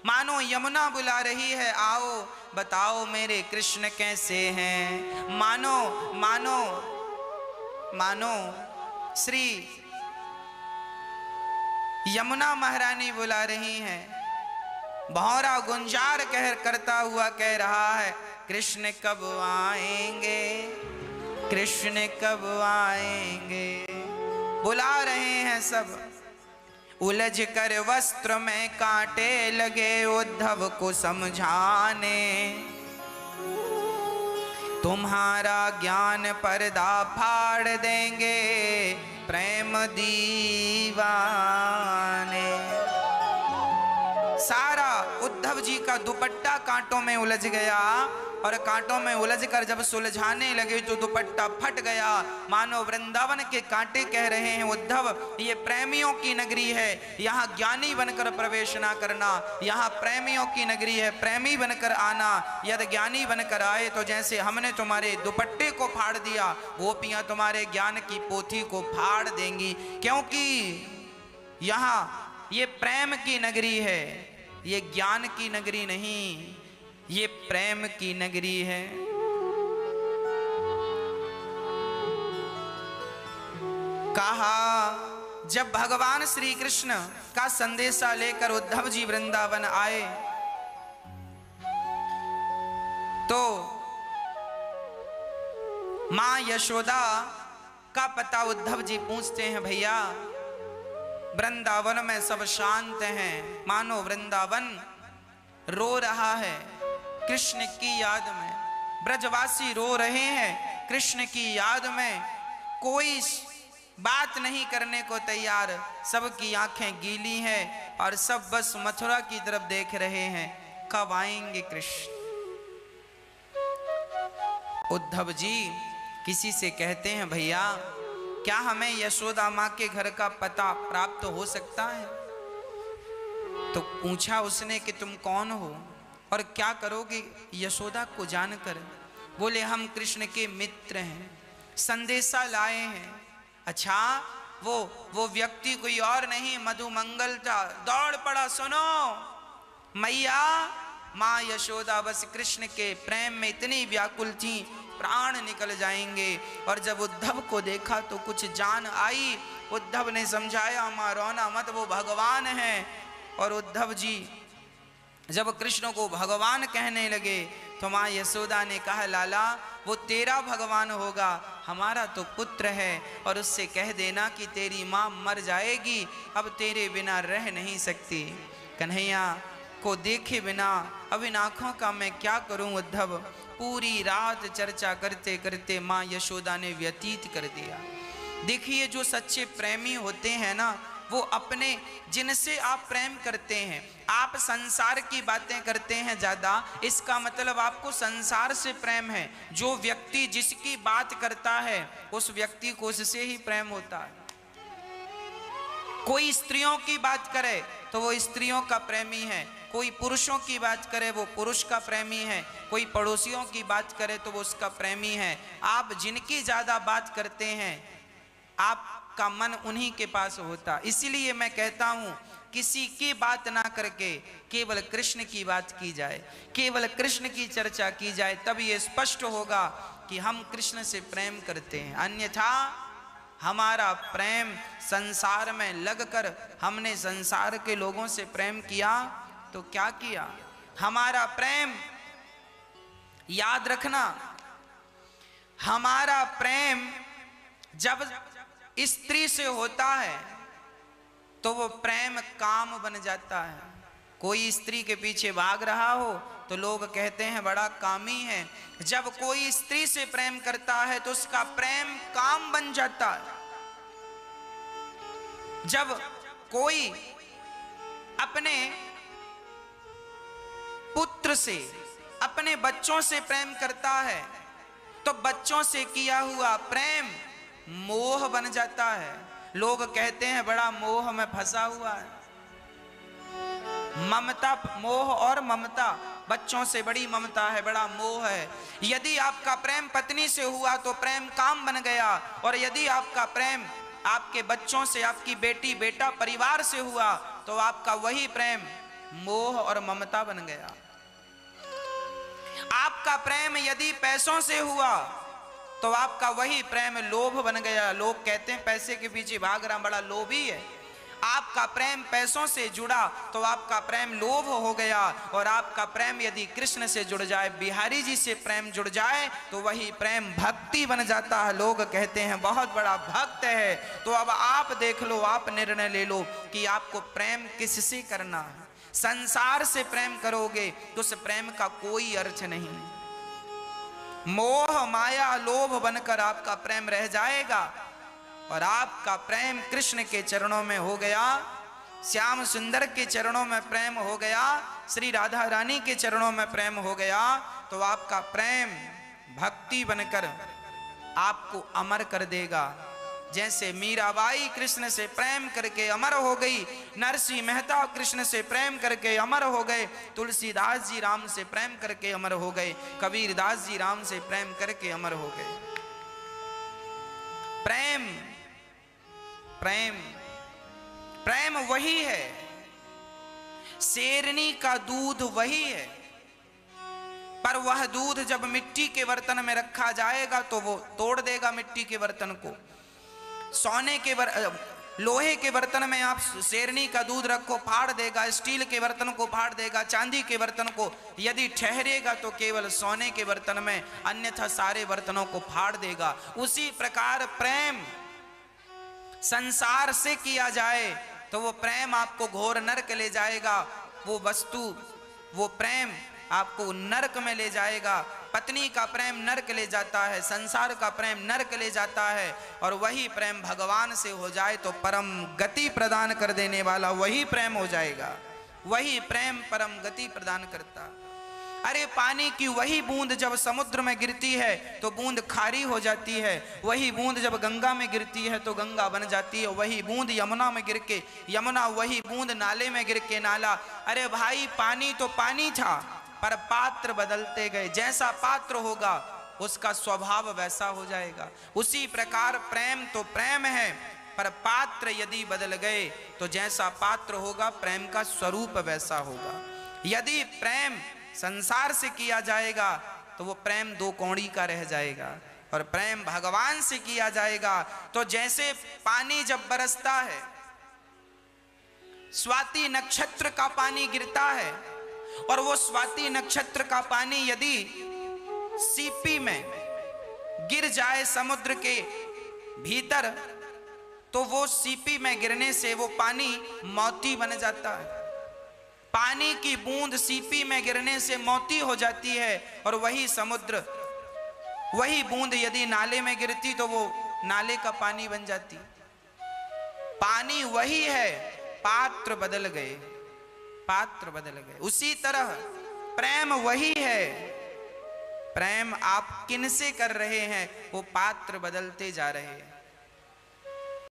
Speaker 1: मानो यमुना बुला रही है आओ बताओ मेरे कृष्ण कैसे हैं। मानो मानो मानो श्री यमुना महारानी बुला रही हैं। भौरा गुंजार करता हुआ कह रहा है कृष्ण कब आएंगे, कृष्ण कब आएंगे। बुला रहे हैं सब। उलझ कर वस्त्र में कांटे लगे उद्धव को समझाने। तुम्हारा ज्ञान पर्दा फाड़ देंगे प्रेम दीवाने। सारा उद्धव जी का दुपट्टा कांटों में उलझ गया और कांटों में उलझ कर जब सुलझाने लगे तो दुपट्टा फट गया। मानो वृंदावन के कांटे कह रहे हैं उद्धव ये प्रेमियों की नगरी है, यहाँ ज्ञानी बनकर प्रवेश ना करना। यहाँ प्रेमियों की नगरी है, प्रेमी बनकर आना। यदि ज्ञानी बनकर आए तो जैसे हमने तुम्हारे दुपट्टे को फाड़ दिया, गोपियां तुम्हारे ज्ञान की पोथी को फाड़ देंगी। क्योंकि यहाँ ये प्रेम की नगरी है, ये ज्ञान की नगरी नहीं, ये प्रेम की नगरी है। कहा जब भगवान श्री कृष्ण का संदेशा लेकर उद्धव जी वृंदावन आए तो मां यशोदा का पता उद्धव जी पूछते हैं भैया वृंदावन में सब शांत हैं, मानो वृंदावन रो रहा है कृष्ण की याद में। ब्रजवासी रो रहे हैं कृष्ण की याद में, कोई बात नहीं करने को तैयार। सबकी आंखें गीली हैं और सब बस मथुरा की तरफ देख रहे हैं कब आएंगे कृष्ण। उद्धव जी किसी से कहते हैं भैया क्या हमें यशोदा माँ के घर का पता प्राप्त हो सकता है। तो पूछा उसने कि तुम कौन हो और क्या करोगे यशोदा को जानकर। बोले हम कृष्ण के मित्र हैं, संदेशा लाए हैं। अच्छा वो व्यक्ति कोई और नहीं मधुमंगल था। दौड़ पड़ा सुनो मैया। माँ यशोदा बस कृष्ण के प्रेम में इतनी व्याकुल थी प्राण निकल जाएंगे। और जब उद्धव को देखा तो कुछ जान आई। उद्धव ने समझाया माँ रोना मत, वो भगवान हैं। और उद्धव जी जब कृष्ण को भगवान कहने लगे तो माँ यशोदा ने कहा लाला वो तेरा भगवान होगा, हमारा तो पुत्र है। और उससे कह देना कि तेरी माँ मर जाएगी, अब तेरे बिना रह नहीं सकती। कन्हैया को देखे बिना अब इन आँखों का मैं क्या करूं उद्धव। पूरी रात चर्चा करते करते माँ यशोदा ने व्यतीत कर दिया। देखिए जो सच्चे प्रेमी होते हैं ना, वो अपने जिनसे आप प्रेम करते हैं, आप संसार की बातें करते हैं ज्यादा, इसका मतलब आपको संसार से प्रेम है। जो व्यक्ति जिसकी बात करता है उस व्यक्ति को उससे ही प्रेम होता है। कोई स्त्रियों की बात करे तो वो स्त्रियों का प्रेमी है, कोई पुरुषों की बात करे वो पुरुष का प्रेमी है, कोई पड़ोसियों की बात करे तो वो उसका प्रेमी है। आप जिनकी ज्यादा बात करते हैं आपका मन उन्हीं के पास होता। इसीलिए मैं कहता हूं किसी की बात ना करके केवल कृष्ण की बात की जाए, केवल कृष्ण की चर्चा की जाए, तब ये स्पष्ट होगा कि हम कृष्ण से प्रेम करते हैं। अन्यथा हमारा प्रेम संसार में लगकर हमने संसार के लोगों से प्रेम किया तो क्या किया। हमारा प्रेम याद रखना, हमारा प्रेम जब स्त्री से होता है तो वो प्रेम काम बन जाता है। कोई स्त्री के पीछे भाग रहा हो तो लोग कहते हैं बड़ा कामी है। जब कोई स्त्री से प्रेम करता है तो उसका प्रेम काम बन जाता है। जब कोई अपने पुत्र से, अपने बच्चों से प्रेम करता है तो बच्चों से किया हुआ प्रेम मोह बन जाता है। लोग कहते हैं बड़ा मोह में फंसा हुआ है। ममता, मोह और ममता, बच्चों से बड़ी ममता है, बड़ा मोह है। यदि आपका प्रेम पत्नी से हुआ तो प्रेम काम बन गया, और यदि आपका प्रेम आपके बच्चों से, आपकी बेटी बेटा परिवार से हुआ तो आपका वही प्रेम मोह और ममता बन गया। आपका प्रेम यदि पैसों से हुआ तो आपका वही प्रेम लोभ बन गया। लोग कहते हैं पैसे के पीछे भाग रहा, बड़ा लोभी है। आपका प्रेम पैसों से जुड़ा तो आपका प्रेम लोभ हो गया, और आपका प्रेम यदि कृष्ण से जुड़ जाए, बिहारी जी से प्रेम जुड़ जाए तो वही प्रेम भक्ति बन जाता है। लोग कहते हैं बहुत बड़ा भक्त है। तो अब आप देख लो, आप निर्णय ले लो कि आपको प्रेम किससे करना है। संसार से प्रेम करोगे तो उस प्रेम का कोई अर्थ नहीं। मोह माया लोभ बनकर आपका प्रेम रह जाएगा, और आपका प्रेम कृष्ण के चरणों में हो गया, श्याम सुंदर के चरणों में प्रेम हो गया, श्री राधा रानी के चरणों में प्रेम हो गया, तो आपका प्रेम भक्ति बनकर आपको अमर कर देगा। जैसे मीराबाई कृष्ण से प्रेम करके अमर हो गई, नरसिंह मेहता कृष्ण से प्रेम करके अमर हो गए, तुलसीदास जी राम से प्रेम करके अमर हो गए, कबीरदास जी राम से प्रेम करके अमर हो गए। प्रेम प्रेम प्रेम वही है, शेरनी का दूध वही है, पर वह दूध जब मिट्टी के बर्तन में रखा जाएगा तो वो तोड़ देगा मिट्टी के बर्तन को। सोने के लोहे के बर्तन में आप शेरनी का दूध रखो, फाड़ देगा, स्टील के बर्तन को फाड़ देगा, चांदी के बर्तन को यदि ठहरेगा तो केवल सोने के बर्तन में, अन्यथा सारे बर्तनों को फाड़ देगा। उसी प्रकार प्रेम संसार से किया जाए तो वो प्रेम आपको घोर नरक ले जाएगा। वो वस्तु, वो प्रेम आपको नरक में ले जाएगा। पत्नी का प्रेम नरक ले जाता है, संसार का प्रेम नरक ले जाता है, और वही प्रेम भगवान से हो जाए तो परम गति प्रदान कर देने वाला वही प्रेम हो जाएगा। वही प्रेम परम गति प्रदान करता। अरे पानी की वही बूंद जब समुद्र में गिरती है तो बूंद खारी हो जाती है, वही बूंद जब गंगा में गिरती है तो गंगा बन जाती है, वही बूंद यमुना में गिर के यमुना, वही बूंद नाले में गिर के नाला। अरे भाई पानी तो पानी था, पर पात्र बदलते गए, जैसा पात्र होगा उसका स्वभाव वैसा हो जाएगा। उसी प्रकार प्रेम तो प्रेम है, पर पात्र यदि बदल गए तो जैसा पात्र होगा प्रेम का स्वरूप वैसा होगा। यदि प्रेम संसार से किया जाएगा तो वो प्रेम दो कौड़ी का रह जाएगा, और प्रेम भगवान से किया जाएगा तो जैसे पानी जब बरसता है, स्वाति नक्षत्र का पानी गिरता है, और वो स्वाति नक्षत्र का पानी यदि सीपी में गिर जाए समुद्र के भीतर तो वो सीपी में गिरने से वो पानी मोती बन जाता है। पानी की बूंद सीपी में गिरने से मोती हो जाती है, और वही समुद्र, वही बूंद यदि नाले में गिरती तो वो नाले का पानी बन जाती। पानी वही है, पात्र बदल गए, पात्र बदल गए। उसी तरह प्रेम वही है, प्रेम आप किनसे कर रहे हैं वो पात्र बदलते जा रहे हैं।